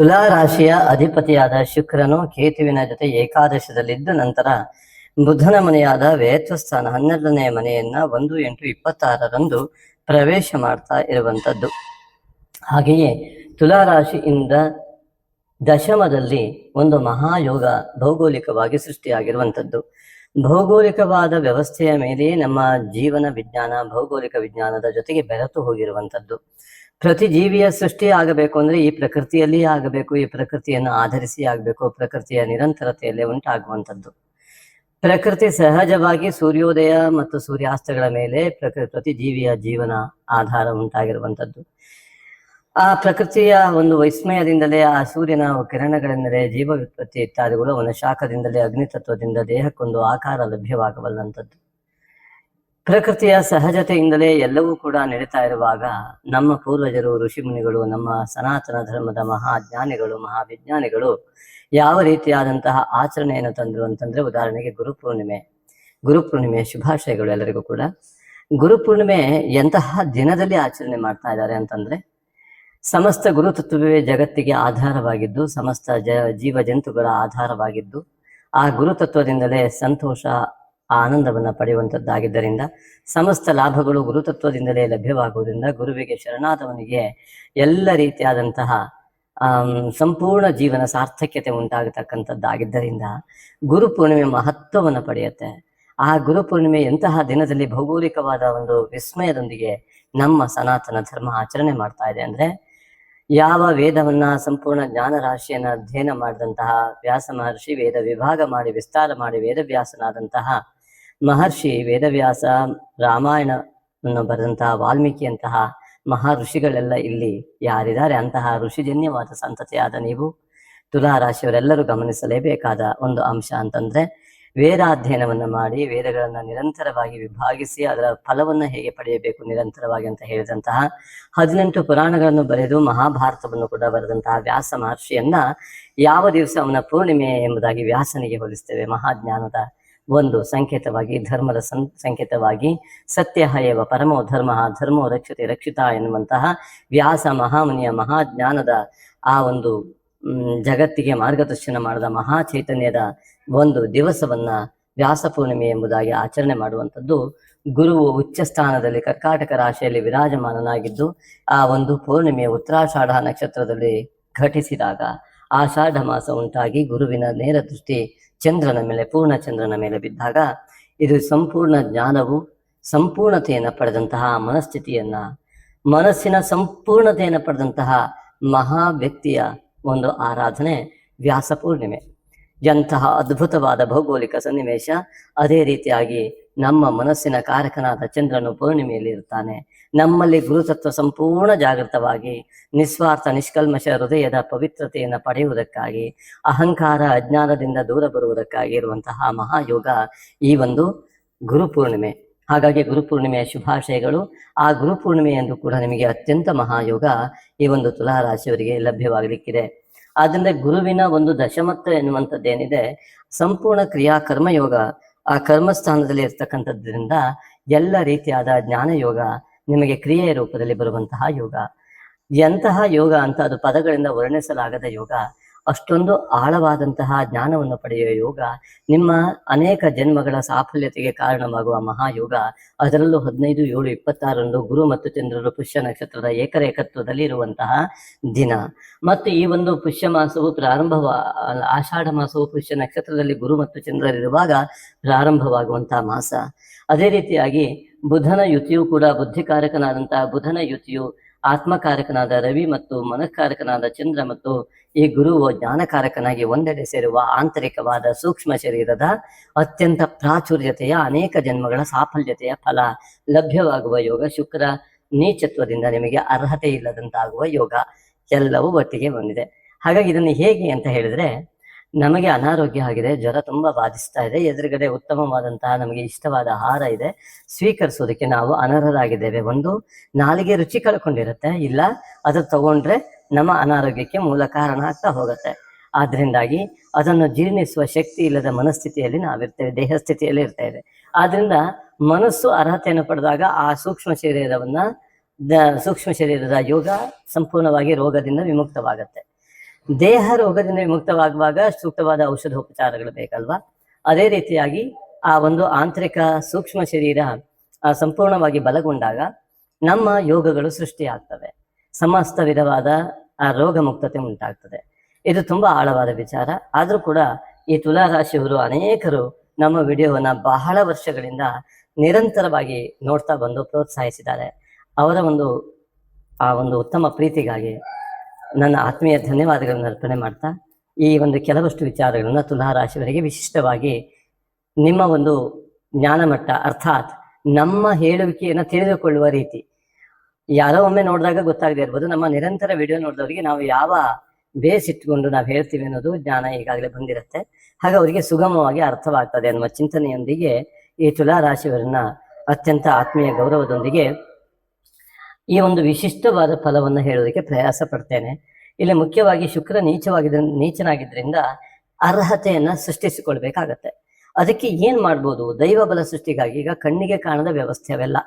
ತುಲಾ ರಾಶಿಯ ಅಧಿಪತಿಯಾದ ಶುಕ್ರನು ಕೇತುವಿನ ಜೊತೆ ಏಕಾದಶದಲ್ಲಿದ್ದು ನಂತರ ಬುಧನ ಮನೆಯಾದ ವ್ಯಯತ್ವಸ್ಥಾನ 12ನೇ ಮನೆಯನ್ನ 1/8/26 ಪ್ರವೇಶ ಮಾಡ್ತಾ ಇರುವಂತದ್ದು. ಹಾಗೆಯೇ ತುಲಾ ರಾಶಿಯಿಂದ ದಶಮದಲ್ಲಿ ಒಂದು ಮಹಾಯೋಗ ಭೌಗೋಳಿಕವಾಗಿ ಸೃಷ್ಟಿಯಾಗಿರುವಂಥದ್ದು. ಭೌಗೋಳಿಕವಾದ ವ್ಯವಸ್ಥೆಯ ಮೇಲೆ ನಮ್ಮ ಜೀವನ ವಿಜ್ಞಾನ ಭೌಗೋಳಿಕ ವಿಜ್ಞಾನದ ಜೊತೆಗೆ ಬೆರೆತು ಹೋಗಿರುವಂಥದ್ದು. ಪ್ರತಿ ಜೀವಿಯ ಸೃಷ್ಟಿ ಆಗಬೇಕು ಅಂದ್ರೆ ಈ ಪ್ರಕೃತಿಯಲ್ಲಿ ಆಗಬೇಕು, ಈ ಪ್ರಕೃತಿಯನ್ನು ಆಧರಿಸಿ ಆಗಬೇಕು, ಪ್ರಕೃತಿಯ ನಿರಂತರತೆಯಲ್ಲೇ ಉಂಟಾಗುವಂಥದ್ದು. ಪ್ರಕೃತಿ ಸಹಜವಾಗಿ ಸೂರ್ಯೋದಯ ಮತ್ತು ಸೂರ್ಯಾಸ್ತಗಳ ಮೇಲೆ ಪ್ರತಿ ಜೀವಿಯ ಜೀವನ ಆಧಾರ ಉಂಟಾಗಿರುವಂಥದ್ದು. ಆ ಪ್ರಕೃತಿಯ ಒಂದು ವೈಸ್ಮಯದಿಂದಲೇ ಆ ಸೂರ್ಯನ ಕಿರಣಗಳಿಂದಲೇ ಜೀವ ವ್ಯುತ್ಪತ್ತಿ ಇತ್ಯಾದಿಗಳು, ಅವನ ಶಾಖದಿಂದಲೇ ಅಗ್ನಿತತ್ವದಿಂದ ದೇಹಕ್ಕೊಂದು ಆಕಾರ ಲಭ್ಯವಾಗಬಲ್ಲಂಥದ್ದು. ಪ್ರಕೃತಿಯ ಸಹಜತೆಯಿಂದಲೇ ಎಲ್ಲವೂ ಕೂಡ ನಡೀತಾ ಇರುವಾಗ ನಮ್ಮ ಪೂರ್ವಜರು ಋಷಿಮುನಿಗಳು, ನಮ್ಮ ಸನಾತನ ಧರ್ಮದ ಮಹಾಜ್ಞಾನಿಗಳು ಮಹಾವಿಜ್ಞಾನಿಗಳು ಯಾವ ರೀತಿಯಾದಂತಹ ಆಚರಣೆಯನ್ನು ತಂದರು ಅಂತಂದ್ರೆ, ಉದಾಹರಣೆಗೆ ಗುರುಪೂರ್ಣಿಮೆ ಶುಭಾಶಯಗಳು ಎಲ್ಲರಿಗೂ ಕೂಡ. ಗುರುಪೂರ್ಣಿಮೆ ಎಂತಹ ದಿನದಲ್ಲಿ ಆಚರಣೆ ಮಾಡ್ತಾ ಇದ್ದಾರೆ ಅಂತಂದ್ರೆ, ಸಮಸ್ತ ಗುರುತತ್ವವೇ ಜಗತ್ತಿಗೆ ಆಧಾರವಾಗಿದ್ದು, ಸಮಸ್ತ ಜೀವ ಜಂತುಗಳ ಆಧಾರವಾಗಿದ್ದು, ಆ ಗುರುತತ್ವದಿಂದಲೇ ಸಂತೋಷ ಆನಂದವನ್ನು ಪಡೆಯುವಂಥದ್ದಾಗಿದ್ದರಿಂದ ಸಮಸ್ತ ಲಾಭಗಳು ಗುರುತತ್ವದಿಂದಲೇ ಲಭ್ಯವಾಗುವುದರಿಂದ ಗುರುವಿಗೆ ಶರಣಾದವನಿಗೆ ಎಲ್ಲ ರೀತಿಯಾದಂತಹ ಸಂಪೂರ್ಣ ಜೀವನ ಸಾರ್ಥಕ್ಯತೆ ಉಂಟಾಗತಕ್ಕಂಥದ್ದಾಗಿದ್ದರಿಂದ ಗುರುಪೂರ್ಣಿಮೆ ಮಹತ್ವವನ್ನು ಪಡೆಯುತ್ತೆ. ಆ ಗುರುಪೂರ್ಣಿಮೆ ಎಂತಹ ದಿನದಲ್ಲಿ ಭೌಗೋಳಿಕವಾದ ಒಂದು ವಿಸ್ಮಯದೊಂದಿಗೆ ನಮ್ಮ ಸನಾತನ ಧರ್ಮ ಆಚರಣೆ ಮಾಡ್ತಾ ಇದೆ ಅಂದ್ರೆ, ಯಾವ ವೇದವನ್ನ ಸಂಪೂರ್ಣ ಜ್ಞಾನ ರಾಶಿಯನ್ನ ಅಧ್ಯಯನ ಮಾಡಿದಂತಹ ವ್ಯಾಸ ಮಹರ್ಷಿ, ವೇದ ವಿಭಾಗ ಮಾಡಿ ವಿಸ್ತಾರ ಮಾಡಿ ವೇದವ್ಯಾಸನಾದಂತಹ ಮಹರ್ಷಿ, ವೇದವ್ಯಾಸ, ರಾಮಾಯಣವನ್ನು ಬರೆದಂತಹ ವಾಲ್ಮೀಕಿಯಂತಹ ಮಹಾ ಋಷಿಗಳೆಲ್ಲ ಇಲ್ಲಿ ಯಾರಿದ್ದಾರೆ, ಅಂತಹ ಋಷಿಜನ್ಯವಾದ ಸಂತತಿಯಾದ ನೀವು ತುಲಾ ರಾಶಿಯವರೆಲ್ಲರೂ ಗಮನಿಸಲೇಬೇಕಾದ ಒಂದು ಅಂಶ ಅಂತಂದ್ರೆ, ವೇದಾಧ್ಯಯನವನ್ನು ಮಾಡಿ ವೇದಗಳನ್ನ ನಿರಂತರವಾಗಿ ವಿಭಾಗಿಸಿ ಅದರ ಫಲವನ್ನು ಹೇಗೆ ಪಡೆಯಬೇಕು ನಿರಂತರವಾಗಿ ಅಂತ ಹೇಳಿದಂತಹ 18 ಪುರಾಣಗಳನ್ನು ಬರೆದು ಮಹಾಭಾರತವನ್ನು ಕೂಡ ಬರೆದಂತಹ ವ್ಯಾಸ ಮಹರ್ಷಿಯನ್ನ ಯಾವ ದಿವಸ ಅವನ ಪೂರ್ಣಿಮೆ ಎಂಬುದಾಗಿ ವ್ಯಾಸನಿಗೆ ಹೋಲಿಸ್ತೇವೆ. ಮಹಾಜ್ಞಾನದ ಒಂದು ಸಂಕೇತವಾಗಿ, ಧರ್ಮದ ಸಂಕೇತವಾಗಿ, ಸತ್ಯ ಹಯವ ಪರಮೋ ಧರ್ಮೋ ರಕ್ಷತೆ ರಕ್ಷಿತ ಎನ್ನುವಂತಹ ವ್ಯಾಸ ಮಹಾಮುನಿಯ ಮಹಾಜ್ಞಾನದ ಆ ಒಂದು ಜಗತ್ತಿಗೆ ಮಾರ್ಗದರ್ಶನ ಮಾಡಿದ ಮಹಾ ಚೈತನ್ಯದ ಒಂದು ದಿವಸವನ್ನ ವ್ಯಾಸ ಪೂರ್ಣಿಮೆ ಎಂಬುದಾಗಿ ಆಚರಣೆ ಮಾಡುವಂಥದ್ದು. ಗುರುವು ಉಚ್ಚ ಸ್ಥಾನದಲ್ಲಿ ಕರ್ಕಾಟಕ ರಾಶಿಯಲ್ಲಿ ವಿರಾಜಮಾನನಾಗಿದ್ದು, ಆ ಒಂದು ಪೂರ್ಣಿಮೆಯ ಉತ್ತರಾಷಾಢ ನಕ್ಷತ್ರದಲ್ಲಿ ಘಟಿಸಿದಾಗ ಆಷಾಢ ಮಾಸ ಉಂಟಾಗಿ ಗುರುವಿನ ನೇರ ದೃಷ್ಟಿ ಚಂದ್ರನ ಮೇಲೆ, ಪೂರ್ಣ ಚಂದ್ರನ ಮೇಲೆ ಬಿದ್ದಾಗ ಇದು ಸಂಪೂರ್ಣ ಜ್ಞಾನವು ಸಂಪೂರ್ಣತೆಯನ್ನು ಪಡೆದಂತಹ ಮನಸ್ಥಿತಿಯನ್ನ, ಮನಸ್ಸಿನ ಸಂಪೂರ್ಣತೆಯನ್ನು ಪಡೆದಂತಹ ಮಹಾ ವ್ಯಕ್ತಿಯ ಒಂದು ಆರಾಧನೆ ವ್ಯಾಸ ಪೂರ್ಣಿಮೆ. ಎಂತಹ ಅದ್ಭುತವಾದ ಭೌಗೋಳಿಕ ಸನ್ನಿವೇಶ. ಅದೇ ರೀತಿಯಾಗಿ ನಮ್ಮ ಮನಸ್ಸಿನ ಕಾರಕನಾದ ಚಂದ್ರನು ಪೂರ್ಣಿಮೆಯಲ್ಲಿ ಇರ್ತಾನೆ. ನಮ್ಮಲ್ಲಿ ಗುರುತತ್ವ ಸಂಪೂರ್ಣ ಜಾಗೃತವಾಗಿ ನಿಸ್ವಾರ್ಥ ನಿಷ್ಕಲ್ಮಶ ಹೃದಯದ ಪವಿತ್ರತೆಯನ್ನು ಪಡೆಯುವುದಕ್ಕಾಗಿ, ಅಹಂಕಾರ ಅಜ್ಞಾನದಿಂದ ದೂರ ಬರುವುದಕ್ಕಾಗಿ ಇರುವಂತಹ ಮಹಾಯೋಗ ಈ ಒಂದು ಗುರುಪೂರ್ಣಿಮೆ. ಹಾಗಾಗಿ ಗುರುಪೂರ್ಣಿಮೆಯ ಶುಭಾಶಯಗಳು. ಆ ಗುರುಪೂರ್ಣಿಮೆಯಂದು ಕೂಡ ನಿಮಗೆ ಅತ್ಯಂತ ಮಹಾಯೋಗ ಈ ಒಂದು ತುಲಾ ರಾಶಿಯವರಿಗೆ ಲಭ್ಯವಾಗಲಿಕ್ಕಿದೆ. ಆದ್ದರಿಂದ ಗುರುವಿನ ಒಂದು ದಶಮತ್ತ ಎನ್ನುವಂಥದ್ದೇನಿದೆ, ಸಂಪೂರ್ಣ ಕ್ರಿಯಾ ಕರ್ಮಯೋಗ ಆ ಕರ್ಮಸ್ಥಾನದಲ್ಲಿ ಇರ್ತಕ್ಕಂಥದ್ರಿಂದ ಎಲ್ಲ ರೀತಿಯಾದ ಜ್ಞಾನ ಯೋಗ ನಿಮಗೆ ಕ್ರಿಯೆಯ ರೂಪದಲ್ಲಿ ಬರುವಂತಹ ಯೋಗ. ಎಂತಹ ಯೋಗ ಅಂತ ಅದು ಪದಗಳಿಂದ ವರ್ಣಿಸಲಾಗದ ಯೋಗ. ಅಷ್ಟೊಂದು ಆಳವಾದಂತಹ ಜ್ಞಾನವನ್ನು ಪಡೆಯುವ ಯೋಗ, ನಿಮ್ಮ ಅನೇಕ ಜನ್ಮಗಳ ಸಾಫಲ್ಯತೆಗೆ ಕಾರಣವಾಗುವ ಮಹಾಯೋಗ. ಅದರಲ್ಲೂ 15/7/26 ಗುರು ಮತ್ತು ಚಂದ್ರರು ಪುಷ್ಯ ನಕ್ಷತ್ರದ ಏಕರೇಖತ್ವದಲ್ಲಿ ಇರುವಂತಹ ದಿನ. ಮತ್ತು ಈ ಒಂದು ಪುಷ್ಯ ಮಾಸವು ಆಷಾಢ ಮಾಸವು ಪುಷ್ಯ ನಕ್ಷತ್ರದಲ್ಲಿ ಗುರು ಮತ್ತು ಚಂದ್ರರಿರುವಾಗ ಪ್ರಾರಂಭವಾಗುವಂತಹ ಮಾಸ. ಅದೇ ರೀತಿಯಾಗಿ ಬುಧನ ಯುತಿಯು ಕೂಡ ಬುದ್ಧಿಕಾರಕನಾದಂತಹ ಬುಧನ ಯುತಿಯು ಆತ್ಮಕಾರಕನಾದ ರವಿ ಮತ್ತು ಮನಃಕಾರಕನಾದ ಚಂದ್ರ ಮತ್ತು ಈ ಗುರುವು ಜ್ಞಾನಕಾರಕನಾಗಿ ಒಂದೆಡೆ ಸೇರುವ ಆಂತರಿಕವಾದ ಸೂಕ್ಷ್ಮ ಶರೀರದ ಅತ್ಯಂತ ಪ್ರಾಚುರ್ಯತೆಯ ಅನೇಕ ಜನ್ಮಗಳ ಸಾಫಲ್ಯತೆಯ ಫಲ ಲಭ್ಯವಾಗುವ ಯೋಗ. ಶುಕ್ರ ನೀಚತ್ವದಿಂದ ನಿಮಗೆ ಅರ್ಹತೆ ಇಲ್ಲದಂತಾಗುವ ಯೋಗ ಎಲ್ಲವೂ ಒಟ್ಟಿಗೆ ಬಂದಿದೆ. ಹಾಗಾಗಿ ಇದನ್ನು ಹೇಗೆ ಅಂತ ಹೇಳಿದ್ರೆ, ನಮಗೆ ಅನಾರೋಗ್ಯ ಆಗಿದೆ, ಜ್ವರ ತುಂಬಾ ಬಾಧಿಸ್ತಾ ಇದೆ, ಎದುರುಗಡೆ ಉತ್ತಮವಾದಂತಹ ನಮಗೆ ಇಷ್ಟವಾದ ಆಹಾರ ಇದೆ, ಸ್ವೀಕರಿಸೋದಕ್ಕೆ ನಾವು ಅನರ್ಹರಾಗಿದ್ದೇವೆ. ಒಂದು ನಾಲಿಗೆ ರುಚಿ ಕಳ್ಕೊಂಡಿರುತ್ತೆ, ಇಲ್ಲ ಅದು ತಗೊಂಡ್ರೆ ನಮ್ಮ ಅನಾರೋಗ್ಯಕ್ಕೆ ಮೂಲ ಕಾರಣ ಆಗ್ತಾ ಹೋಗುತ್ತೆ. ಆದ್ರಿಂದಾಗಿ ಅದನ್ನು ಜೀರ್ಣಿಸುವ ಶಕ್ತಿ ಇಲ್ಲದ ಮನಸ್ಥಿತಿಯಲ್ಲಿ ನಾವಿರ್ತೇವೆ, ದೇಹ ಸ್ಥಿತಿಯಲ್ಲಿ ಇರ್ತಾ ಇದೆ. ಆದ್ರಿಂದ ಮನಸ್ಸು ಅರ್ಹತೆಯನ್ನು ಪಡೆದಾಗ ಆ ಸೂಕ್ಷ್ಮ ಶರೀರದ ಯೋಗ ಸಂಪೂರ್ಣವಾಗಿ ರೋಗದಿಂದ ವಿಮುಕ್ತವಾಗುತ್ತೆ. ದೇಹ ರೋಗದಿಂದ ವಿಮುಕ್ತವಾಗುವಾಗ ಸೂಕ್ತವಾದ ಔಷಧೋಪಚಾರಗಳು ಬೇಕಲ್ವಾ? ಅದೇ ರೀತಿಯಾಗಿ ಆ ಒಂದು ಆಂತರಿಕ ಸೂಕ್ಷ್ಮ ಶರೀರ ಸಂಪೂರ್ಣವಾಗಿ ಬಲಗೊಂಡಾಗ ನಮ್ಮ ಯೋಗಗಳು ಸೃಷ್ಟಿಯಾಗ್ತವೆ, ಸಮಸ್ತ ವಿಧವಾದ ಆ ರೋಗ ಮುಕ್ತತೆ ಉಂಟಾಗ್ತದೆ. ಇದು ತುಂಬಾ ಆಳವಾದ ವಿಚಾರ. ಆದ್ರೂ ಕೂಡ ಈ ತುಲಾ ರಾಶಿಯವರು ಅನೇಕರು ನಮ್ಮ ವಿಡಿಯೋವನ್ನ ಬಹಳ ವರ್ಷಗಳಿಂದ ನಿರಂತರವಾಗಿ ನೋಡ್ತಾ ಬಂದು ಪ್ರೋತ್ಸಾಹಿಸಿದ್ದಾರೆ. ಅವರ ಒಂದು ಉತ್ತಮ ಪ್ರೀತಿಗಾಗಿ ನನ್ನ ಆತ್ಮೀಯ ಧನ್ಯವಾದಗಳನ್ನು ಅರ್ಪಣೆ ಮಾಡ್ತಾ ಈ ಒಂದು ಕೆಲವಷ್ಟು ವಿಚಾರಗಳನ್ನ ತುಲಾ ರಾಶಿಯವರಿಗೆ ವಿಶಿಷ್ಟವಾಗಿ ನಿಮ್ಮ ಒಂದು ಜ್ಞಾನಮಟ್ಟ ಅರ್ಥಾತ್ ನಮ್ಮ ಹೇಳುವಿಕೆಯನ್ನು ತಿಳಿದುಕೊಳ್ಳುವ ರೀತಿ, ಯಾರೋ ಒಮ್ಮೆ ನೋಡಿದಾಗ ಗೊತ್ತಾಗದೇ ಇರ್ಬೋದು, ನಮ್ಮ ನಿರಂತರ ವಿಡಿಯೋ ನೋಡಿದವರಿಗೆ ನಾವು ಯಾವ ಬೇಸ್ ಇಟ್ಕೊಂಡು ನಾವು ಹೇಳ್ತೀವಿ ಅನ್ನೋದು ಜ್ಞಾನ ಈಗಾಗಲೇ ಬಂದಿರುತ್ತೆ. ಹಾಗೆ ಅವರಿಗೆ ಸುಗಮವಾಗಿ ಅರ್ಥವಾಗ್ತದೆ ಅನ್ನುವ ಚಿಂತನೆಯೊಂದಿಗೆ ಈ ತುಲಾ ರಾಶಿಯವರನ್ನ ಅತ್ಯಂತ ಆತ್ಮೀಯ ಗೌರವದೊಂದಿಗೆ ಈ ಒಂದು ವಿಶಿಷ್ಟವಾದ ಫಲವನ್ನು ಹೇಳೋದಕ್ಕೆ ಪ್ರಯಾಸ ಪಡ್ತೇನೆ. ಇಲ್ಲಿ ಮುಖ್ಯವಾಗಿ ಶುಕ್ರ ನೀಚನಾಗಿದ್ದರಿಂದ ಅರ್ಹತೆಯನ್ನ ಸೃಷ್ಟಿಸಿಕೊಳ್ಬೇಕಾಗತ್ತೆ. ಅದಕ್ಕೆ ಏನ್ ಮಾಡ್ಬೋದು? ದೈವ ಬಲ ಸೃಷ್ಟಿಗಾಗಿ ಈಗ ಕಣ್ಣಿಗೆ ಕಾಣದ ವ್ಯವಸ್ಥೆ ಅವೆಲ್ಲ.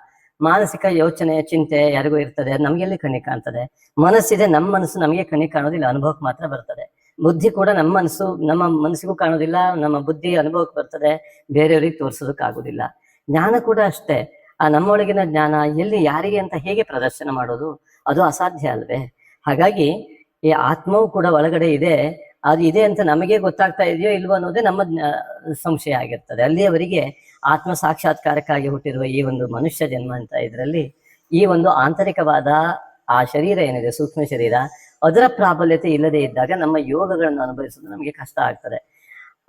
ಮಾನಸಿಕ ಯೋಚನೆ ಚಿಂತೆ ಯಾರಿಗೂ ಇರ್ತದೆ, ನಮಗೆಲ್ಲಿ ಕಣ್ಣಿಗೆ ಕಾಣ್ತದೆ? ಮನಸ್ಸಿದೆ, ನಮ್ಮ ಮನಸ್ಸು ನಮಗೆ ಕಣ್ಣಿಗೆ ಕಾಣೋದಿಲ್ಲ, ಅನುಭವಕ್ಕೆ ಮಾತ್ರ ಬರ್ತದೆ. ಬುದ್ಧಿ ಕೂಡ ನಮ್ಮ ಮನಸ್ಸಿಗೂ ಕಾಣೋದಿಲ್ಲ, ನಮ್ಮ ಬುದ್ಧಿ ಅನುಭವಕ್ಕೆ ಬರ್ತದೆ, ಬೇರೆಯವ್ರಿಗೆ ತೋರಿಸೋದಕ್ಕಾಗೋದಿಲ್ಲ. ಜ್ಞಾನ ಕೂಡ ಅಷ್ಟೇ. ಆ ನಮ್ಮೊಳಗಿನ ಜ್ಞಾನ ಎಲ್ಲಿ ಯಾರಿಗೆ ಅಂತ ಹೇಗೆ ಪ್ರದರ್ಶನ ಮಾಡೋದು? ಅದು ಅಸಾಧ್ಯ ಅಲ್ವೇ? ಹಾಗಾಗಿ ಈ ಆತ್ಮವು ಕೂಡ ಒಳಗಡೆ ಇದೆ, ಅದು ಇದೆ ಅಂತ ನಮಗೆ ಗೊತ್ತಾಗ್ತಾ ಇದೆಯೋ ಇಲ್ವೋ ಅನ್ನೋದೇ ನಮ್ಮ ಸಂಶಯ ಆಗಿರ್ತದೆ. ಅಲ್ಲಿಯವರೆಗೆ ಆತ್ಮ ಸಾಕ್ಷಾತ್ಕಾರಕ್ಕಾಗಿ ಹುಟ್ಟಿರುವ ಈ ಒಂದು ಮನುಷ್ಯ ಜನ್ಮ ಅಂತ ಇದರಲ್ಲಿ ಈ ಒಂದು ಆಂತರಿಕವಾದ ಆ ಶರೀರ ಏನಿದೆ, ಸೂಕ್ಷ್ಮ ಶರೀರ, ಅದರ ಪ್ರಾಬಲ್ಯತೆ ಇಲ್ಲದೆ ಇದ್ದಾಗ ನಮ್ಮ ಯೋಗಗಳನ್ನು ಅನುಭವಿಸುವುದು ನಮಗೆ ಕಷ್ಟ ಆಗ್ತದೆ.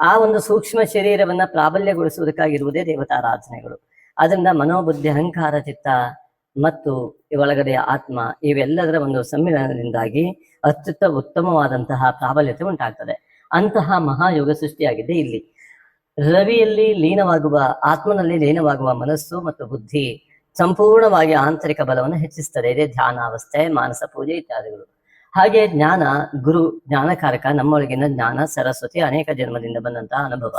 ಆ ಒಂದು ಸೂಕ್ಷ್ಮ ಶರೀರವನ್ನ ಪ್ರಾಬಲ್ಯಗೊಳಿಸುವುದಕ್ಕಾಗಿರುವುದೇ ದೇವತಾರಾಧನೆಗಳು. ಅದರಿಂದ ಮನೋಬುದ್ಧಿ ಅಹಂಕಾರ ಚಿತ್ತ ಮತ್ತು ಒಳಗಡೆಯ ಆತ್ಮ ಇವೆಲ್ಲದರ ಒಂದು ಸಮ್ಮಿಲನದಿಂದಾಗಿ ಉತ್ತಮವಾದಂತಹ ಪ್ರಾಬಲ್ಯತೆ ಉಂಟಾಗ್ತದೆ. ಅಂತಹ ಮಹಾಯೋಗ ಸೃಷ್ಟಿಯಾಗಿದೆ ಇಲ್ಲಿ. ರವಿಯಲ್ಲಿ ಲೀನವಾಗುವ, ಆತ್ಮನಲ್ಲಿ ಲೀನವಾಗುವ ಮನಸ್ಸು ಮತ್ತು ಬುದ್ಧಿ ಸಂಪೂರ್ಣವಾಗಿ ಆಂತರಿಕ ಬಲವನ್ನು ಹೆಚ್ಚಿಸ್ತದೆ. ಇದೇ ಧ್ಯಾನಾವಸ್ಥೆ, ಮಾನಸ ಪೂಜೆ ಇತ್ಯಾದಿಗಳು. ಹಾಗೆ ಜ್ಞಾನ, ಗುರು ಜ್ಞಾನಕಾರಕ, ನಮ್ಮೊಳಗಿನ ಜ್ಞಾನ ಸರಸ್ವತಿ, ಅನೇಕ ಜನ್ಮದಿಂದ ಬಂದಂತಹ ಅನುಭವ,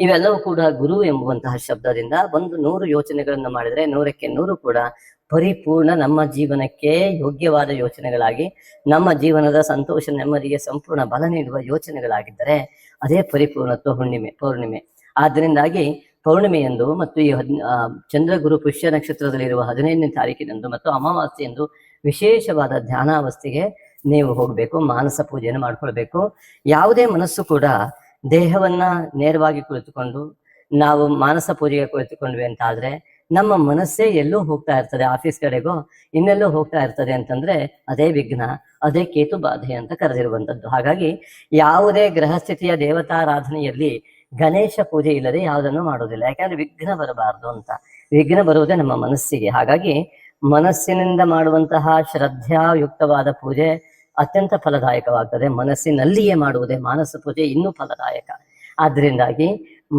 ಇವೆಲ್ಲವೂ ಕೂಡ ಗುರು ಎಂಬುವಂತಹ ಶಬ್ದದಿಂದ 100 ಯೋಚನೆಗಳನ್ನು ಮಾಡಿದರೆ 100ಕ್ಕೆ 100 ಕೂಡ ಪರಿಪೂರ್ಣ ನಮ್ಮ ಜೀವನಕ್ಕೆ ಯೋಗ್ಯವಾದ ಯೋಚನೆಗಳಾಗಿ, ನಮ್ಮ ಜೀವನದ ಸಂತೋಷ ನೆಮ್ಮದಿಗೆ ಸಂಪೂರ್ಣ ಬಲ ನೀಡುವ ಯೋಚನೆಗಳಾಗಿದ್ದರೆ ಅದೇ ಪರಿಪೂರ್ಣತ್ವ ಪೌರ್ಣಿಮೆ. ಆದ್ದರಿಂದಾಗಿ ಪೌರ್ಣಿಮೆಯಂದು ಮತ್ತು ಈ ಚಂದ್ರಗುರು ಪುಷ್ಯ ನಕ್ಷತ್ರದಲ್ಲಿರುವ 15ನೇ ತಾರೀಕಿನಂದು ಮತ್ತು ಅಮಾವಾಸ್ಯೆಯಂದು ವಿಶೇಷವಾದ ಧ್ಯಾನಾವಸ್ಥೆಗೆ ನೀವು ಹೋಗಬೇಕು, ಮಾನಸ ಪೂಜೆಯನ್ನು ಮಾಡ್ಕೊಳ್ಬೇಕು. ಯಾವುದೇ ಮನಸ್ಸು ಕೂಡ ದೇಹವನ್ನ ನೇರವಾಗಿ ಕುಳಿತುಕೊಂಡು ನಾವು ಮಾನಸ ಪೂಜೆಗೆ ಕುಳಿತುಕೊಂಡ್ವಿ ಅಂತ ಆದ್ರೆ ನಮ್ಮ ಮನಸ್ಸೇ ಎಲ್ಲೋ ಹೋಗ್ತಾ ಇರ್ತದೆ, ಆಫೀಸ್ ಕಡೆಗೋ ಇನ್ನೆಲ್ಲೋ ಹೋಗ್ತಾ ಇರ್ತದೆ ಅಂತಂದ್ರೆ ಅದೇ ವಿಘ್ನ, ಅದೇ ಕೇತು ಬಾಧೆ ಅಂತ ಕರೆದಿರುವಂಥದ್ದು. ಹಾಗಾಗಿ ಯಾವುದೇ ಗ್ರಹಸ್ಥಿತಿಯ ದೇವತಾರಾಧನೆಯಲ್ಲಿ ಗಣೇಶ ಪೂಜೆ ಇಲ್ಲದೆ ಯಾವುದನ್ನು ಮಾಡೋದಿಲ್ಲ. ಯಾಕಂದ್ರೆ ವಿಘ್ನ ಬರಬಾರದು ಅಂತ. ವಿಘ್ನ ಬರುವುದೇ ನಮ್ಮ ಮನಸ್ಸಿಗೆ. ಹಾಗಾಗಿ ಮನಸ್ಸಿನಿಂದ ಮಾಡುವಂತಹ ಶ್ರದ್ಧಾಯುಕ್ತವಾದ ಪೂಜೆ ಅತ್ಯಂತ ಫಲದಾಯಕವಾಗ್ತದೆ. ಮನಸ್ಸಿನಲ್ಲಿಯೇ ಮಾಡುವುದೇ ಮಾನಸ ಪೂಜೆ ಇನ್ನೂ ಫಲದಾಯಕ. ಆದ್ರಿಂದಾಗಿ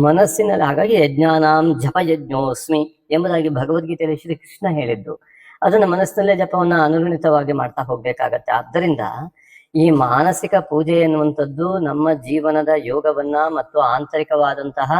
ಮನಸ್ಸಿನಲ್ಲಿ, ಹಾಗಾಗಿ ಯಜ್ಞಾನಾಂ ಜಪ ಯಜ್ಞೋಸ್ಮಿ ಎಂಬುದಾಗಿ ಭಗವದ್ಗೀತೆಯಲ್ಲಿ ಶ್ರೀ ಕೃಷ್ಣ ಹೇಳಿದ್ದು. ಅದನ್ನ ಮನಸ್ಸಿನಲ್ಲೇ ಜಪವನ್ನ ಅನುಗುಣಿತವಾಗಿ ಮಾಡ್ತಾ ಹೋಗ್ಬೇಕಾಗತ್ತೆ. ಆದ್ದರಿಂದ ಈ ಮಾನಸಿಕ ಪೂಜೆ ಎನ್ನುವಂಥದ್ದು ನಮ್ಮ ಜೀವನದ ಯೋಗವನ್ನ ಮತ್ತು ಆಂತರಿಕವಾದಂತಹ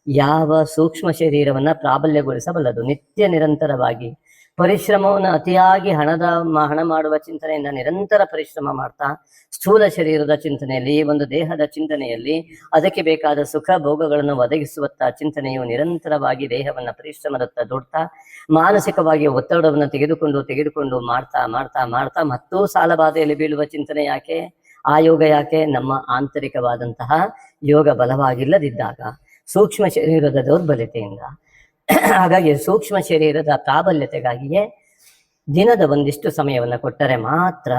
ಯಾವ ಸೂಕ್ಷ್ಮ ಶರೀರವನ್ನ ಪ್ರಾಬಲ್ಯಗೊಳಿಸಬಲ್ಲದು. ನಿತ್ಯ ನಿರಂತರವಾಗಿ ಪರಿಶ್ರಮವನ್ನು ಅತಿಯಾಗಿ ಹಣ ಮಾಡುವ ಚಿಂತನೆಯಿಂದ ನಿರಂತರ ಪರಿಶ್ರಮ ಮಾಡ್ತಾ ಸ್ಥೂಲ ಶರೀರದ ಚಿಂತನೆಯಲ್ಲಿ, ಈ ಒಂದು ದೇಹದ ಚಿಂತನೆಯಲ್ಲಿ, ಅದಕ್ಕೆ ಬೇಕಾದ ಸುಖ ಭೋಗಗಳನ್ನು ಒದಗಿಸುವತ್ತ ಚಿಂತನೆಯು ನಿರಂತರವಾಗಿ ದೇಹವನ್ನ ಪರಿಶ್ರಮದತ್ತ ದೊಡ್ತಾ ಮಾನಸಿಕವಾಗಿ ಒತ್ತಡವನ್ನು ತೆಗೆದುಕೊಂಡು ಮಾಡ್ತಾ ಮಾಡ್ತಾ ಮಾಡ್ತಾ ಮತ್ತೂ ಸಾಲಬಾಧೆಯಲ್ಲಿ ಬೀಳುವ ಚಿಂತನೆ ಯಾಕೆ? ಆ ಯೋಗ ಯಾಕೆ? ನಮ್ಮ ಆಂತರಿಕವಾದಂತಹ ಯೋಗ ಬಲವಾಗಿಲ್ಲದಿದ್ದಾಗ, ಸೂಕ್ಷ್ಮ ಶರೀರದ ದೌರ್ಬಲ್ಯತೆಯಿಂದ. ಹಾಗಾಗಿ ಸೂಕ್ಷ್ಮ ಶರೀರದ ಪ್ರಾಬಲ್ಯತೆಗಾಗಿಯೇ ದಿನದ ಒಂದಿಷ್ಟು ಸಮಯವನ್ನು ಕೊಟ್ಟರೆ ಮಾತ್ರ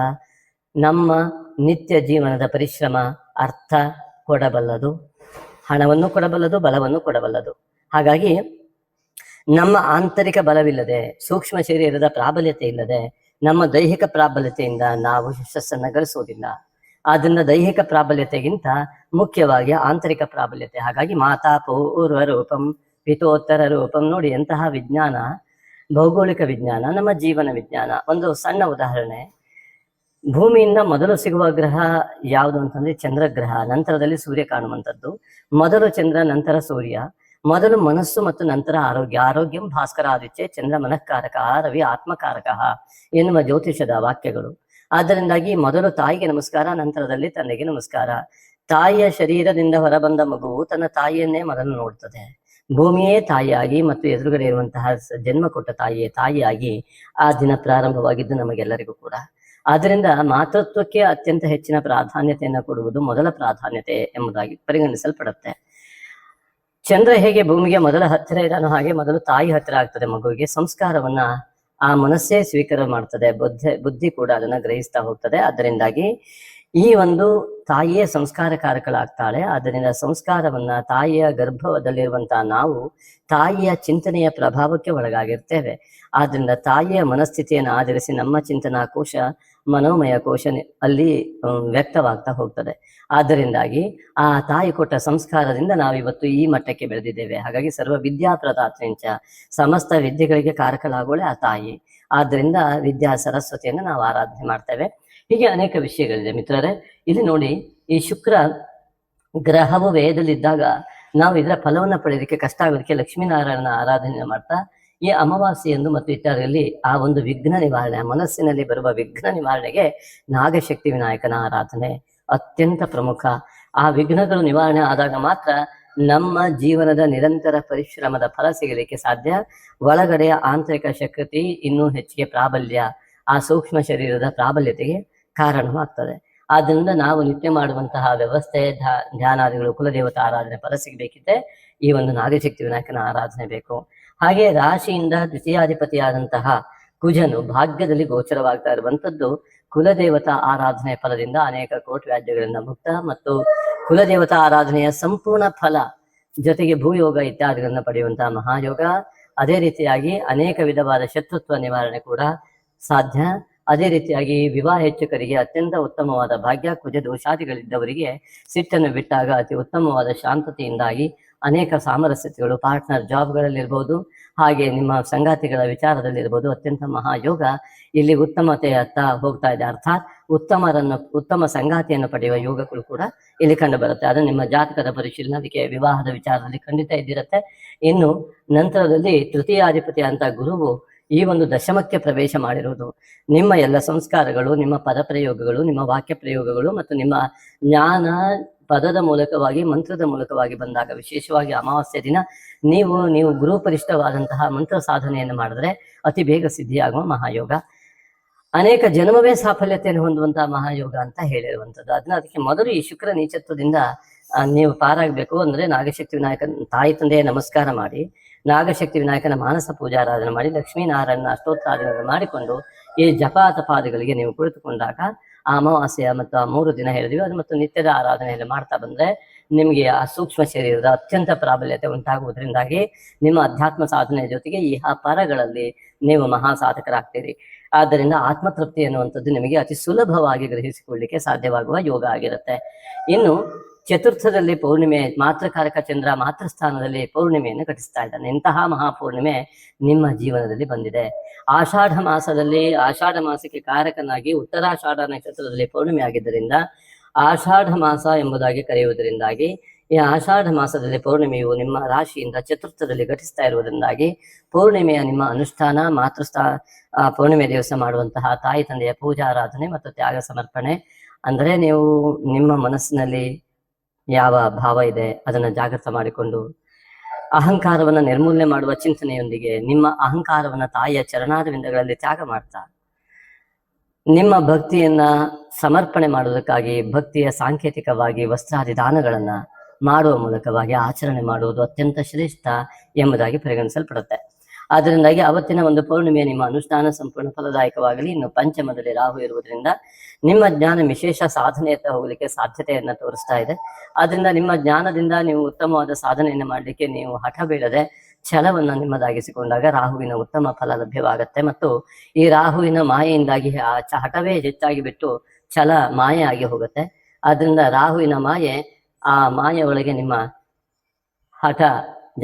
ನಮ್ಮ ನಿತ್ಯ ಜೀವನದ ಪರಿಶ್ರಮ ಅರ್ಥ ಕೊಡಬಲ್ಲದು, ಹಣವನ್ನು ಕೊಡಬಲ್ಲದು, ಬಲವನ್ನು ಕೊಡಬಲ್ಲದು. ಹಾಗಾಗಿ ನಮ್ಮ ಆಂತರಿಕ ಬಲವಿಲ್ಲದೆ, ಸೂಕ್ಷ್ಮ ಶರೀರದ ಪ್ರಾಬಲ್ಯತೆ ಇಲ್ಲದೆ, ನಮ್ಮ ದೈಹಿಕ ಪ್ರಾಬಲ್ಯತೆಯಿಂದ ನಾವು ಯಶಸ್ಸನ್ನು ಗಳಿಸುವುದಿಲ್ಲ. ಆದ್ದರಿಂದ ದೈಹಿಕ ಪ್ರಾಬಲ್ಯತೆಗಿಂತ ಮುಖ್ಯವಾಗಿ ಆಂತರಿಕ ಪ್ರಾಬಲ್ಯತೆ. ಹಾಗಾಗಿ ಮಾತಾ ಪೂರ್ವ ರೂಪಂ ಪಿತೋತ್ತರ ರೂಪಂ. ನೋಡಿ ಎಂತಹ ವಿಜ್ಞಾನ, ಭೌಗೋಳಿಕ ವಿಜ್ಞಾನ, ನಮ್ಮ ಜೀವನ ವಿಜ್ಞಾನ. ಒಂದು ಸಣ್ಣ ಉದಾಹರಣೆ, ಭೂಮಿಯಿಂದ ಮೊದಲು ಸಿಗುವ ಗ್ರಹ ಯಾವುದು ಅಂತಂದ್ರೆ ಚಂದ್ರಗ್ರಹ, ನಂತರದಲ್ಲಿ ಸೂರ್ಯ ಕಾಣುವಂಥದ್ದು. ಮೊದಲು ಚಂದ್ರ, ನಂತರ ಸೂರ್ಯ. ಮೊದಲು ಮನಸ್ಸು ಮತ್ತು ನಂತರ ಆರೋಗ್ಯ. ಆರೋಗ್ಯಂ ಭಾಸ್ಕರ ಆದಿತ್ಯ ಚಂದ್ರ ಮನಃಕಾರಕ ರವಿ ಆತ್ಮಕಾರಕ ಎನ್ನುವ ಜ್ಯೋತಿಷದ ವಾಕ್ಯಗಳು. ಆದ್ದರಿಂದಾಗಿ ಮೊದಲು ತಾಯಿಗೆ ನಮಸ್ಕಾರ, ನಂತರದಲ್ಲಿ ತಂದೆಗೆ ನಮಸ್ಕಾರ. ತಾಯಿಯ ಶರೀರದಿಂದ ಹೊರಬಂದ ಮಗುವು ತನ್ನ ತಾಯಿಯನ್ನೇ ಮೊದಲು ನೋಡ್ತದೆ. ಭೂಮಿಯೇ ತಾಯಿಯಾಗಿ ಮತ್ತು ಎದುರುಗಡೆ ಇರುವಂತಹ ಜನ್ಮ ಕೊಟ್ಟ ತಾಯಿಯೇ ತಾಯಿಯಾಗಿ ಆ ದಿನ ಪ್ರಾರಂಭವಾಗಿದ್ದು ನಮಗೆಲ್ಲರಿಗೂ ಕೂಡ. ಆದ್ದರಿಂದ ಮಾತೃತ್ವಕ್ಕೆ ಅತ್ಯಂತ ಹೆಚ್ಚಿನ ಪ್ರಾಧಾನ್ಯತೆಯನ್ನು ಕೊಡುವುದು ಮೊದಲ ಪ್ರಾಧಾನ್ಯತೆ ಎಂಬುದಾಗಿ ಪರಿಗಣಿಸಲ್ಪಡುತ್ತೆ. ಚಂದ್ರ ಹೇಗೆ ಭೂಮಿಗೆ ಮೊದಲ ಹತ್ತಿರ ಇರೋನು ಹಾಗೆ ಮೊದಲು ತಾಯಿ ಹತ್ತಿರ ಆಗ್ತದೆ ಮಗುವಿಗೆ. ಸಂಸ್ಕಾರವನ್ನ ಆ ಮನಸ್ಸೇ ಸ್ವೀಕಾರ ಮಾಡ್ತದೆ, ಬುದ್ಧಿ ಕೂಡ ಅದನ್ನ ಗ್ರಹಿಸ್ತಾ ಹೋಗ್ತದೆ. ಅದರಿಂದಾಗಿ ಈ ಒಂದು ತಾಯಿಯೇ ಸಂಸ್ಕಾರಕಾರಕಳಾಗ್ತಾಳೆ. ಆದ್ದರಿಂದ ಸಂಸ್ಕಾರವನ್ನ ತಾಯಿಯ ಗರ್ಭದಲ್ಲಿರುವಂತಹ ನಾವು ತಾಯಿಯ ಚಿಂತನೆಯ ಪ್ರಭಾವಕ್ಕೆ ಒಳಗಾಗಿರ್ತೇವೆ. ಆದ್ರಿಂದ ತಾಯಿಯ ಮನಸ್ಥಿತಿಯನ್ನು ಆಧರಿಸಿ ನಮ್ಮ ಚಿಂತನಾ ಕೋಶ, ಮನೋಮಯ ಕೋಶ ಅಲ್ಲಿ ವ್ಯಕ್ತವಾಗ್ತಾ ಹೋಗ್ತದೆ. ಆದ್ದರಿಂದಾಗಿ ಆ ತಾಯಿ ಕೊಟ್ಟ ಸಂಸ್ಕಾರದಿಂದ ನಾವಿವತ್ತು ಈ ಮಟ್ಟಕ್ಕೆ ಬೆಳೆದಿದ್ದೇವೆ. ಹಾಗಾಗಿ ಸರ್ವ ವಿದ್ಯಾ ಪ್ರದಾತ್ರಿಂಚ, ಸಮಸ್ತ ವಿದ್ಯೆಗಳಿಗೆ ಕಾರಕಳಾಗೋಳೆ ಆ ತಾಯಿ. ಆದ್ರಿಂದ ವಿದ್ಯಾ ಸರಸ್ವತಿಯನ್ನು ನಾವು ಆರಾಧನೆ ಮಾಡ್ತೇವೆ. ಹೀಗೆ ಅನೇಕ ವಿಷಯಗಳಿದೆ ಮಿತ್ರರೇ. ಇಲ್ಲಿ ನೋಡಿ, ಈ ಶುಕ್ರ ಗ್ರಹವು ವ್ಯಯದಲ್ಲಿದ್ದಾಗ ನಾವು ಇದರ ಫಲವನ್ನು ಪಡೆಯೋದಕ್ಕೆ ಕಷ್ಟ ಆಗೋದಕ್ಕೆ ಲಕ್ಷ್ಮೀನಾರಾಯಣನ ಆರಾಧನೆ ಮಾಡ್ತಾ ಈ ಅಮಾವಾಸ್ಯೆಯಂದು ಮತ್ತು ಇತ್ಯಾದಿಯಲ್ಲಿ ಆ ಒಂದು ವಿಘ್ನ ನಿವಾರಣೆ, ಮನಸ್ಸಿನಲ್ಲಿ ಬರುವ ವಿಘ್ನ ನಿವಾರಣೆಗೆ ನಾಗಶಕ್ತಿ ವಿನಾಯಕನ ಆರಾಧನೆ ಅತ್ಯಂತ ಪ್ರಮುಖ. ಆ ವಿಘ್ನಗಳು ನಿವಾರಣೆ ಆದಾಗ ಮಾತ್ರ ನಮ್ಮ ಜೀವನದ ನಿರಂತರ ಪರಿಶ್ರಮದ ಫಲ ಸಿಗಲಿಕ್ಕೆ ಸಾಧ್ಯ. ಒಳಗಡೆಯ ಆಂತರಿಕ ಶಕ್ತಿ ಇನ್ನೂ ಹೆಚ್ಚಿಗೆ ಪ್ರಾಬಲ್ಯ, ಆ ಸೂಕ್ಷ್ಮ ಶರೀರದ ಪ್ರಾಬಲ್ಯತೆಗೆ ಕಾರಣವಾಗ್ತದೆ. ಆದ್ದರಿಂದ ನಾವು ನಿತ್ಯ ಮಾಡುವಂತಹ ವ್ಯವಸ್ಥೆ, ಧ್ಯಾನಾದಿಗಳು, ಕುಲದೇವತಾ ಆರಾಧನೆ ಫಲ ಸಿಗಬೇಕಿದ್ದೆ ಈ ಒಂದು ನಾಗಶಕ್ತಿ ವಿನಾಯಕನ ಆರಾಧನೆ ಬೇಕು. ಹಾಗೆ ರಾಶಿಯಿಂದ ದ್ವಿತೀಯಾಧಿಪತಿಯಾದಂತಹ ಕುಜನು ಭಾಗ್ಯದಲ್ಲಿ ಗೋಚರವಾಗ್ತಾ ಇರುವಂತದ್ದು ಕುಲದೇವತಾ ಆರಾಧನೆ ಫಲದಿಂದ ಅನೇಕ ಕೋಟಿ ವ್ಯಾಜ್ಯಗಳಿಂದ ಮುಕ್ತ ಮತ್ತು ಕುಲದೇವತಾ ಆರಾಧನೆಯ ಸಂಪೂರ್ಣ ಫಲ ಜೊತೆಗೆ ಭೂಯೋಗ ಇತ್ಯಾದಿಗಳನ್ನು ಪಡೆಯುವಂತಹ ಮಹಾಯೋಗ. ಅದೇ ರೀತಿಯಾಗಿ ಅನೇಕ ವಿಧವಾದ ಶತ್ರುತ್ವ ನಿವಾರಣೆ ಕೂಡ ಸಾಧ್ಯ. ಅದೇ ರೀತಿಯಾಗಿ ವಿವಾಹ ಹೆಚ್ಚುಕರಿಗೆ ಅತ್ಯಂತ ಉತ್ತಮವಾದ ಭಾಗ್ಯ. ಕುಜ ದೋಷಾದಿಗಳಿದ್ದವರಿಗೆ ಸಿಟ್ಟನ್ನು ಬಿಟ್ಟಾಗ ಅತಿ ಉತ್ತಮವಾದ ಶಾಂತತೆಯಿಂದಾಗಿ ಅನೇಕ ಸಾಮರಸ್ಯತೆಗಳು ಪಾರ್ಟ್ನರ್ ಜಾಬ್ಗಳಲ್ಲಿರ್ಬೋದು, ಹಾಗೆ ನಿಮ್ಮ ಸಂಗಾತಿಗಳ ವಿಚಾರದಲ್ಲಿರ್ಬೋದು ಅತ್ಯಂತ ಮಹಾಯೋಗ ಇಲ್ಲಿ ಉತ್ತಮತೆಯತ್ತ ಹೋಗ್ತಾ ಇದೆ. ಅರ್ಥಾತ್ ಉತ್ತಮ ಸಂಗಾತಿಯನ್ನು ಪಡೆಯುವ ಯೋಗಗಳು ಕೂಡ ಇಲ್ಲಿ ಕಂಡು ಬರುತ್ತೆ. ಅದು ನಿಮ್ಮ ಜಾತಕದ ಪರಿಶೀಲನೆ, ಅದಕ್ಕೆ ವಿವಾಹದ ವಿಚಾರದಲ್ಲಿ ಖಂಡಿತ ಇದ್ದಿರುತ್ತೆ. ಇನ್ನು ನಂತರದಲ್ಲಿ ತೃತೀಯಾಧಿಪತಿ ಅಂತ ಗುರುವು ಈ ಒಂದು ದಶಮಕ್ಕೆ ಪ್ರವೇಶ ಮಾಡಿರುವುದು ನಿಮ್ಮ ಎಲ್ಲ ಸಂಸ್ಕಾರಗಳು, ನಿಮ್ಮ ಪದ ಪ್ರಯೋಗಗಳು, ನಿಮ್ಮ ವಾಕ್ಯ ಪ್ರಯೋಗಗಳು ಮತ್ತು ನಿಮ್ಮ ಜ್ಞಾನ ಪದದ ಮೂಲಕವಾಗಿ, ಮಂತ್ರದ ಮೂಲಕವಾಗಿ ಬಂದಾಗ, ವಿಶೇಷವಾಗಿ ಅಮಾವಾಸ್ಯೆ ದಿನ ನೀವು ಗುರುಪರಿಷ್ಠವಾದಂತಹ ಮಂತ್ರ ಸಾಧನೆಯನ್ನು ಮಾಡಿದ್ರೆ ಅತಿ ಬೇಗ ಸಿದ್ಧಿಯಾಗುವ ಮಹಾಯೋಗ. ಅನೇಕ ಜನ್ಮವೇ ಸಾಫಲ್ಯತೆಯನ್ನು ಹೊಂದುವಂತಹ ಮಹಾಯೋಗ ಅಂತ ಹೇಳಿರುವಂಥದ್ದು. ಅದಕ್ಕೆ ಮೊದಲು ಈ ಶುಕ್ರ ನೀಚತ್ವದಿಂದ ನೀವು ಪಾರಾಗಬೇಕು ಅಂದ್ರೆ ನಾಗಶಕ್ತಿ ವಿನಾಯಕನ ತಾಯಿ ತಂದೆಯ ನಮಸ್ಕಾರ ಮಾಡಿ, ನಾಗಶಕ್ತಿ ವಿನಾಯಕನ ಮಾನಸ ಪೂಜಾರಾಧನೆ ಮಾಡಿ, ಲಕ್ಷ್ಮೀನಾರಾಯಣನ ಅಷ್ಟೋತ್ತಾರಾಧನೆ ಮಾಡಿಕೊಂಡು ಈ ಜಪ ತಪಾದಿಗಳಿಗೆ ನೀವು ಕುಳಿತುಕೊಂಡಾಗ ಆ ಅಮಾವಾಸ್ಯ ಮತ್ತು ಆ 3 ದಿನ ಹೇಳಿದ್ವಿ ಅದು ಮತ್ತು ನಿತ್ಯದ ಆರಾಧನೆಯಲ್ಲಿ ಮಾಡ್ತಾ ಬಂದ್ರೆ ನಿಮಗೆ ಆ ಸೂಕ್ಷ್ಮ ಶರೀರದ ಅತ್ಯಂತ ಪ್ರಾಬಲ್ಯತೆ ಉಂಟಾಗುವುದರಿಂದಾಗಿ ನಿಮ್ಮ ಅಧ್ಯಾತ್ಮ ಸಾಧನೆಯ ಜೊತೆಗೆ ಈ ಪರಗಳಲ್ಲಿ ನೀವು ಮಹಾ ಸಾಧಕರಾಗ್ತೀರಿ. ಆದ್ದರಿಂದ ಆತ್ಮತೃಪ್ತಿ ಎನ್ನುವಂಥದ್ದು ನಿಮಗೆ ಅತಿ ಸುಲಭವಾಗಿ ಗ್ರಹಿಸಿಕೊಳ್ಳಿಕ್ಕೆ ಸಾಧ್ಯವಾಗುವ ಯೋಗ ಆಗಿರುತ್ತೆ. ಇನ್ನು ಚತುರ್ಥದಲ್ಲಿ ಪೌರ್ಣಿಮೆ, ಮಾತೃಕಾರಕ ಚಂದ್ರ ಮಾತೃಸ್ಥಾನದಲ್ಲಿ ಪೌರ್ಣಿಮೆಯನ್ನು ಘಟಿಸ್ತಾ ಇದ್ದಾನೆ. ಇಂತಹ ಮಹಾಪೂರ್ಣಿಮೆ ನಿಮ್ಮ ಜೀವನದಲ್ಲಿ ಬಂದಿದೆ. ಆಷಾಢ ಮಾಸದಲ್ಲಿ, ಆಷಾಢ ಮಾಸಕ್ಕೆ ಕಾರಕನಾಗಿ ಉತ್ತರಾಷಾಢ ನಕ್ಷತ್ರದಲ್ಲಿ ಪೌರ್ಣಿಮೆ ಆಗಿದ್ದರಿಂದ ಆಷಾಢ ಮಾಸ ಎಂಬುದಾಗಿ ಕರೆಯುವುದರಿಂದಾಗಿ ಈ ಆಷಾಢ ಮಾಸದಲ್ಲಿ ಪೌರ್ಣಿಮೆಯು ನಿಮ್ಮ ರಾಶಿಯಿಂದ ಚತುರ್ಥದಲ್ಲಿ ಘಟಿಸ್ತಾ ಇರುವುದರಿಂದಾಗಿ ಪೌರ್ಣಿಮೆಯ ನಿಮ್ಮ ಅನುಷ್ಠಾನ, ಪೌರ್ಣಿಮೆ ದಿವಸ ಮಾಡುವಂತಹ ತಾಯಿ ತಂದೆಯ ಪೂಜಾರಾಧನೆ ಮತ್ತು ತ್ಯಾಗ ಸಮರ್ಪಣೆ, ಅಂದರೆ ನೀವು ನಿಮ್ಮ ಮನಸ್ಸಿನಲ್ಲಿ ಯಾವ ಭಾವ ಇದೆ ಅದನ್ನು ಜಾಗೃತ ಮಾಡಿಕೊಂಡು ಅಹಂಕಾರವನ್ನ ನಿರ್ಮೂಲನೆ ಮಾಡುವ ಚಿಂತನೆಯೊಂದಿಗೆ ನಿಮ್ಮ ಅಹಂಕಾರವನ್ನ ತಾಯಿಯ ಚರಣಾರವಿಂದಗಳಲ್ಲಿ ತ್ಯಾಗ ಮಾಡ್ತಾ ನಿಮ್ಮ ಭಕ್ತಿಯನ್ನ ಸಮರ್ಪಣೆ ಮಾಡುವುದಕ್ಕಾಗಿ ಭಕ್ತಿಯ ಸಾಂಕೇತಿಕವಾಗಿ ವಸ್ತ್ರಾದಿ ದಾನಗಳನ್ನ ಮಾಡುವ ಮೂಲಕವಾಗಿ ಆಚರಣೆ ಮಾಡುವುದು ಅತ್ಯಂತ ಶ್ರೇಷ್ಠ ಎಂಬುದಾಗಿ ಪರಿಗಣಿಸಲ್ಪಡುತ್ತೆ. ಆದ್ದರಿಂದಾಗಿ ಅವತ್ತಿನ ಒಂದು ಪೌರ್ಣಿಮೆಯ ನಿಮ್ಮ ಅನುಷ್ಠಾನ ಸಂಪೂರ್ಣ ಫಲದಾಯಕವಾಗಲಿ. ಇನ್ನು ಪಂಚಮದಲ್ಲಿ ರಾಹು ಇರುವುದರಿಂದ ನಿಮ್ಮ ಜ್ಞಾನ ವಿಶೇಷ ಸಾಧನೆಯತ್ತ ಹೋಗಲಿಕ್ಕೆ ಸಾಧ್ಯತೆಯನ್ನ ತೋರಿಸ್ತಾ ಇದೆ. ಆದ್ರಿಂದ ನಿಮ್ಮ ಜ್ಞಾನದಿಂದ ನೀವು ಉತ್ತಮವಾದ ಸಾಧನೆಯನ್ನು ಮಾಡಲಿಕ್ಕೆ ನೀವು ಹಠ ಬೀಳದೆ ಛಲವನ್ನ ನಿಮ್ಮದಾಗಿಸಿಕೊಂಡಾಗ ರಾಹುವಿನ ಉತ್ತಮ ಫಲ ಲಭ್ಯವಾಗತ್ತೆ. ಮತ್ತು ಈ ರಾಹುವಿನ ಮಾಯೆಯಿಂದಾಗಿ ಆ ಹಠವೇ ಹೆಚ್ಚಾಗಿ ಬಿಟ್ಟು ಛಲ ಮಾಯೆ ಆಗಿ ಹೋಗುತ್ತೆ. ಆದ್ರಿಂದ ರಾಹುವಿನ ಮಾಯೆ, ಆ ಮಾಯೆ ಒಳಗೆ ನಿಮ್ಮ ಹಠ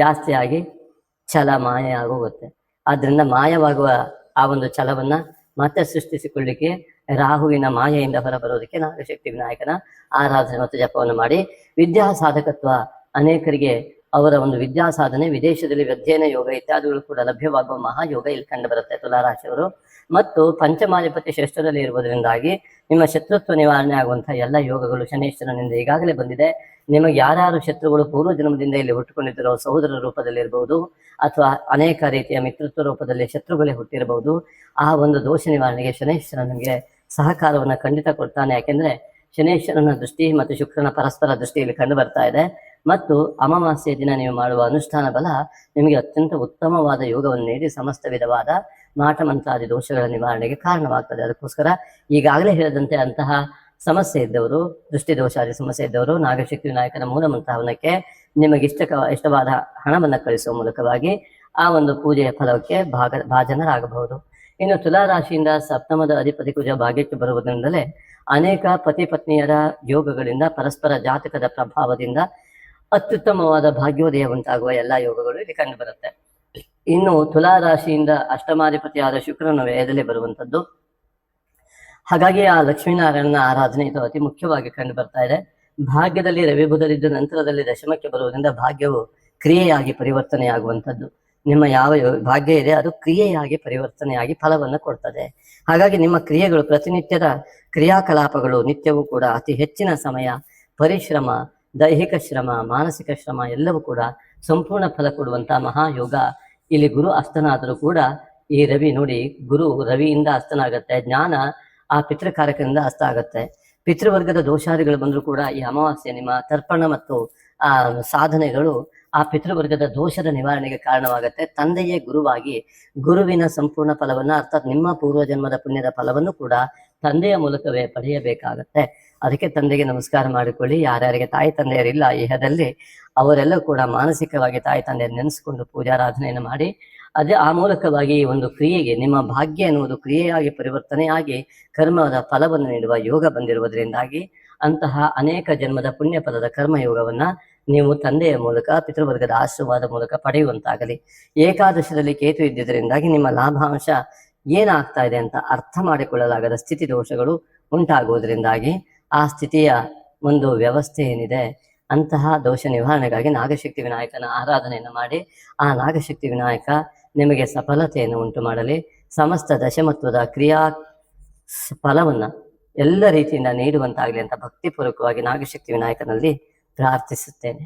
ಜಾಸ್ತಿ ಆಗಿ ಛಲ ಮಾಯ ಆಗೋಗುತ್ತೆ. ಆದ್ರಿಂದ ಮಾಯವಾಗುವ ಆ ಒಂದು ಛಲವನ್ನ ಮತ್ತೆ ಸೃಷ್ಟಿಸಿಕೊಳ್ಳಿಕ್ಕೆ ರಾಹುವಿನ ಮಾಯೆಯಿಂದ ಹೊರಬರೋದಕ್ಕೆ ನಾಗಶಕ್ತಿ ವಿನಾಯಕನ ಆರಾಧನೆ ಮತ್ತು ಜಪವನ್ನು ಮಾಡಿ ವಿದ್ಯಾ ಸಾಧಕತ್ವ, ಅನೇಕರಿಗೆ ಅವರ ಒಂದು ವಿದ್ಯಾ ಸಾಧನೆ, ವಿದೇಶದಲ್ಲಿ ಅಧ್ಯಯನ ಯೋಗ ಇತ್ಯಾದಿಗಳು ಕೂಡ ಲಭ್ಯವಾಗುವ ಮಹಾಯೋಗ ಇಲ್ಲಿ ಕಂಡು ಬರುತ್ತೆ. ತುಲಾರಾಶಿಯವರು ಮತ್ತು ಪಂಚಮಾಧಿಪತಿ ಷಷ್ಠದಲ್ಲಿ ಇರುವುದರಿಂದಾಗಿ ನಿಮ್ಮ ಶತ್ರುತ್ವ ನಿವಾರಣೆ ಆಗುವಂತಹ ಎಲ್ಲ ಯೋಗಗಳು ಶನೀಶ್ವರನಿಂದ ಈಗಾಗಲೇ ಬಂದಿದೆ. ನಿಮಗೆ ಯಾರ್ಯಾರು ಶತ್ರುಗಳು ಪೂರ್ವ ಜನ್ಮದಿಂದ ಇಲ್ಲಿ ಹುಟ್ಟುಕೊಂಡಿದ್ದರೋ ಸಹೋದರ ರೂಪದಲ್ಲಿರಬಹುದು ಅಥವಾ ಅನೇಕ ರೀತಿಯ ಮಿತ್ರತ್ವ ರೂಪದಲ್ಲಿ ಶತ್ರುಗಳೇ ಹುಟ್ಟಿರಬಹುದು. ಆ ಒಂದು ದೋಷ ನಿವಾರಣೆಗೆ ಶನೀಶ್ವರ ನಿಮಗೆ ಸಹಕಾರವನ್ನು ಖಂಡಿತ ಕೊಡ್ತಾನೆ. ಯಾಕೆಂದ್ರೆ ಶನೀಶ್ವರನ ದೃಷ್ಟಿ ಮತ್ತು ಶುಕ್ರನ ಪರಸ್ಪರ ದೃಷ್ಟಿಯಲ್ಲಿ ಕಂಡು ಬರ್ತಾ ಇದೆ. ಮತ್ತು ಅಮಾವಾಸ್ಯೆ ದಿನ ನೀವು ಮಾಡುವ ಅನುಷ್ಠಾನ ಬಲ ನಿಮಗೆ ಅತ್ಯಂತ ಉತ್ತಮವಾದ ಯೋಗವನ್ನು ನೀಡಿ ಸಮಸ್ತ ವಿಧವಾದ ಮಾಟ ಮಂತ್ರಾದಿ ದೋಷಗಳ ನಿವಾರಣೆಗೆ ಕಾರಣವಾಗ್ತದೆ. ಅದಕ್ಕೋಸ್ಕರ ಈಗಾಗಲೇ ಹೇಳಿದಂತೆ ಅಂತಹ ಸಮಸ್ಯೆ ಇದ್ದವರು, ದೃಷ್ಟಿ ದೋಷಾದಿ ಸಮಸ್ಯೆ ಇದ್ದವರು ನಾಗಶಕ್ತಿ ವಿನಾಯಕನ ಮೂಲ ಮಂತ್ರವನ್ನಕ್ಕೆ ನಿಮಗೆ ಇಷ್ಟವಾದ ಹಣವನ್ನು ಕಳಿಸುವ ಮೂಲಕವಾಗಿ ಆ ಒಂದು ಪೂಜೆಯ ಫಲಕ್ಕೆ ಭಾಜನರಾಗಬಹುದು. ಇನ್ನು ತುಲಾ ರಾಶಿಯಿಂದ ಸಪ್ತಮದ ಅಧಿಪತಿ ಕುಜ ಭಾಗ್ಯಕ್ಕೆ ಬರುವುದರಿಂದಲೇ ಅನೇಕ ಪತಿ ಪತ್ನಿಯರ ಯೋಗಗಳಿಂದ ಪರಸ್ಪರ ಜಾತಕದ ಪ್ರಭಾವದಿಂದ ಅತ್ಯುತ್ತಮವಾದ ಭಾಗ್ಯೋದಯ ಉಂಟಾಗುವ ಎಲ್ಲಾ ಯೋಗಗಳು ಇಲ್ಲಿ ಕಂಡು ಬರುತ್ತೆ. ಇನ್ನು ತುಲಾ ರಾಶಿಯಿಂದ ಅಷ್ಟಮಾಧಿಪತಿಯಾದ ಶುಕ್ರನ ವ್ಯಯದಲ್ಲಿ ಬರುವಂತದ್ದು. ಹಾಗಾಗಿ ಆ ಲಕ್ಷ್ಮೀನಾರಾಯಣನ ಆರಾಧನೆ ಇದು ಅತಿ ಮುಖ್ಯವಾಗಿ ಕಂಡು ಬರ್ತಾ ಇದೆ. ಭಾಗ್ಯದಲ್ಲಿ ರವಿ ಬುಧರಿದ್ದು ನಂತರದಲ್ಲಿ ದಶಮಕ್ಕೆ ಬರುವುದರಿಂದ ಭಾಗ್ಯವು ಕ್ರಿಯೆಯಾಗಿ ಪರಿವರ್ತನೆಯಾಗುವಂಥದ್ದು. ನಿಮ್ಮ ಯಾವ ಭಾಗ್ಯ ಇದೆ ಅದು ಕ್ರಿಯೆಯಾಗಿ ಪರಿವರ್ತನೆಯಾಗಿ ಫಲವನ್ನು ಕೊಡ್ತದೆ. ಹಾಗಾಗಿ ನಿಮ್ಮ ಕ್ರಿಯೆಗಳು, ಪ್ರತಿನಿತ್ಯದ ಕ್ರಿಯಾಕಲಾಪಗಳು ನಿತ್ಯವೂ ಕೂಡ ಅತಿ ಹೆಚ್ಚಿನ ಸಮಯ, ಪರಿಶ್ರಮ, ದೈಹಿಕ ಶ್ರಮ, ಮಾನಸಿಕ ಶ್ರಮ ಎಲ್ಲವೂ ಕೂಡ ಸಂಪೂರ್ಣ ಫಲ ಕೊಡುವಂತಹ ಮಹಾಯೋಗ. ಇಲ್ಲಿ ಗುರು ಅಸ್ತನಾದರೂ ಕೂಡ ಈ ರವಿ ನೋಡಿ, ಗುರು ರವಿಯಿಂದ ಅಸ್ತನಾಗತ್ತೆ, ಜ್ಞಾನ ಆ ಪಿತೃಕಾರಕದಿಂದ ಅಸ್ತ ಆಗತ್ತೆ. ಪಿತೃವರ್ಗದ ದೋಷಾದಿಗಳು ಬಂದರೂ ಕೂಡ ಈ ಅಮಾವಾಸ್ಯೆ ನಿಮ್ಮ ತರ್ಪಣ ಮತ್ತು ಆ ಸಾಧನೆಗಳು ಆ ಪಿತೃವರ್ಗದ ದೋಷದ ನಿವಾರಣೆಗೆ ಕಾರಣವಾಗತ್ತೆ. ತಂದೆಯೇ ಗುರುವಾಗಿ ಗುರುವಿನ ಸಂಪೂರ್ಣ ಫಲವನ್ನ, ಅರ್ಥಾತ್ ನಿಮ್ಮ ಪೂರ್ವ ಜನ್ಮದ ಪುಣ್ಯದ ಫಲವನ್ನು ಕೂಡ ತಂದೆಯ ಮೂಲಕವೇ ಪಡೆಯಬೇಕಾಗತ್ತೆ. ಅದಕ್ಕೆ ತಂದೆಗೆ ನಮಸ್ಕಾರ ಮಾಡಿಕೊಳ್ಳಿ. ಯಾರ್ಯಾರಿಗೆ ತಾಯಿ ತಂದೆಯರಿಲ್ಲ ಇಹದಲ್ಲಿ ಅವರೆಲ್ಲ ಕೂಡ ಮಾನಸಿಕವಾಗಿ ತಾಯಿ ತಂದೆಯನ್ನು ನೆನೆಸಿಕೊಂಡು ಪೂಜಾರಾಧನೆಯನ್ನು ಮಾಡಿ ಅದೇ ಆ ಮೂಲಕವಾಗಿ ಒಂದು ಕ್ರಿಯೆಗೆ, ನಿಮ್ಮ ಭಾಗ್ಯ ಎನ್ನುವುದು ಕ್ರಿಯೆಯಾಗಿ ಪರಿವರ್ತನೆಯಾಗಿ ಕರ್ಮದ ಫಲವನ್ನು ನೀಡುವ ಯೋಗ ಬಂದಿರುವುದರಿಂದಾಗಿ ಅಂತಹ ಅನೇಕ ಜನ್ಮದ ಪುಣ್ಯ ಫಲದ ಕರ್ಮಯೋಗವನ್ನ ನೀವು ತಂದೆಯ ಮೂಲಕ ಪಿತೃವರ್ಗದ ಆಶೀರ್ವಾದ ಮೂಲಕ ಪಡೆಯುವಂತಾಗಲಿ. ಏಕಾದಶದಲ್ಲಿ ಕೇತು ಇದ್ದುದರಿಂದಾಗಿ ನಿಮ್ಮ ಲಾಭಾಂಶ ಏನಾಗ್ತಾ ಇದೆ ಅಂತ ಅರ್ಥ ಮಾಡಿಕೊಳ್ಳಲಾಗದ ಸ್ಥಿತಿ ದೋಷಗಳು ಉಂಟಾಗುವುದರಿಂದಾಗಿ ಆ ಸ್ಥಿತಿಯ ಒಂದು ವ್ಯವಸ್ಥೆ ಏನಿದೆ ಅಂತಹ ದೋಷ ನಿವಾರಣೆಗಾಗಿ ನಾಗಶಕ್ತಿ ವಿನಾಯಕನ ಆರಾಧನೆಯನ್ನು ಮಾಡಿ ಆ ನಾಗಶಕ್ತಿ ವಿನಾಯಕ ನಿಮಗೆ ಸಫಲತೆಯನ್ನು ಉಂಟು ಮಾಡಲಿ, ಸಮಸ್ತ ದಶಮತ್ವದ ಕ್ರಿಯಾ ಫಲವನ್ನ ಎಲ್ಲ ರೀತಿಯಿಂದ ನೀಡುವಂತಾಗಲಿ ಅಂತ ಭಕ್ತಿಪೂರ್ವಕವಾಗಿ ನಾಗಶಕ್ತಿ ವಿನಾಯಕನಲ್ಲಿ ಪ್ರಾರ್ಥಿಸುತ್ತೇನೆ.